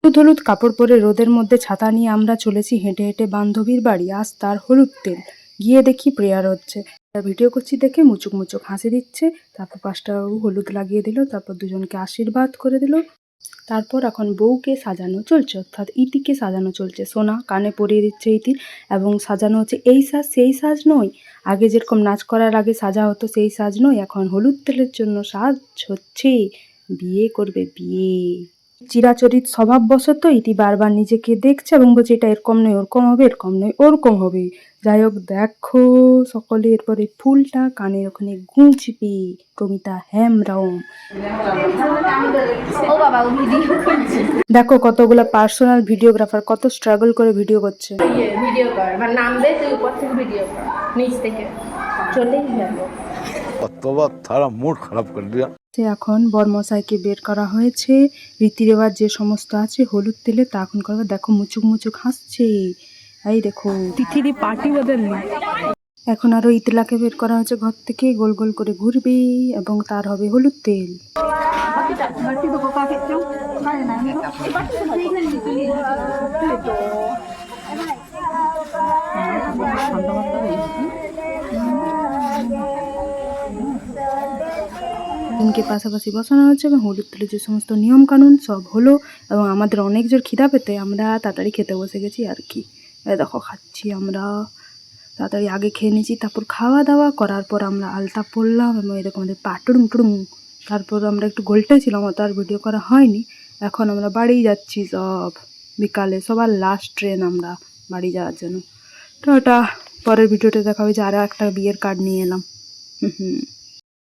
হলুদ হলুদ কাপড় পরে রোদের মধ্যে ছাতা নিয়ে আমরা চলেছি হেঁটে হেঁটে বান্ধবীর বাড়ি। আজ তার হলুদ তেল। গিয়ে দেখি প্রেয়ার হচ্ছে। ভিডিও করছি দেখে মুচুক মুচুক হাসি দিচ্ছে। তারপর পাঁচটা হলুদ লাগিয়ে দিল, তারপর দুজনকে আশীর্বাদ করে দিল। তারপর এখন বউকে সাজানো চলছে, অর্থাৎ ইতিকে সাজানো চলছে। সোনা কানে পরিয়ে দিচ্ছে ইতি, এবং সাজানো হচ্ছে। এই সাজ সেই সাজ নয়, আগে যেরকম নাচ করার আগে সাজা হতো সেই সাজ নয়, এখন হলুদ তেলের জন্য সাজ হচ্ছে। বিয়ে করবে, বিয়ে। চিরাচরিত স্বভাববশত ইতি বারবার নিজেকে দেখছে এবং বলছে এটা এরকম নয় ওরকম হবে, এরকম নয় ওরকম হবে। যাই হোক, দেখো সকলে এরপরে ফুলটা কানের ওখানে গুঁজবে। কবিতা হেমব্রম। দেখো কতগুলা পার্সোনাল ভিডিওগ্রাফার কত স্ট্রাগল করে ভিডিও করছে। ভিডিও কর মানে নাম দে, তুই উপর থেকে ভিডিও কর, নিচ থেকে চলেই যাবো। কতবার তারা মুড খারাপ করে দিয়া। এখন বরমশাইকে বের করা হয়েছে। রীতি রেওয়াজ যে সমস্ত আছে হলুদ তেলে তা এখন করবে। দেখো মুচুক মুচুক হাসছে। এই দেখো তিথিরি পার্টি বদলনি। এখন আরো ইতলাকে বের করা হয়েছে ঘর থেকে, গোল গোল করে ঘুরবে এবং তার হবে হলুদ তেল। দিনকে পাশাপাশি বসানো হচ্ছে এবং হলুদ তেলের যে সমস্ত নিয়ম কানুন সব হলো, এবং আমাদের অনেক জোর খিদা পেতে আমরা তাড়াতাড়ি খেতে বসে গেছি আর কি। দেখো খাচ্ছি আমরা, তাড়াতাড়ি আগে খেয়ে নিয়েছি। তারপর খাওয়া দাওয়া করার পর আমরা আলতা পরলাম এবং এরকম আমাদের পা টুড়ুম টুড়ুম। তারপর আমরা একটু গোলটাই ছিলাম, অত আর ভিডিও করা হয়নি। এখন আমরা বাড়ি যাচ্ছি সব বিকালে, সবার লাস্ট ট্রেন আমরা বাড়ি যাওয়ার জন্য। তো ওটা পরের ভিডিওতে দেখা হবে যে আরও একটা বিয়ের কার্ড নিয়ে এলাম।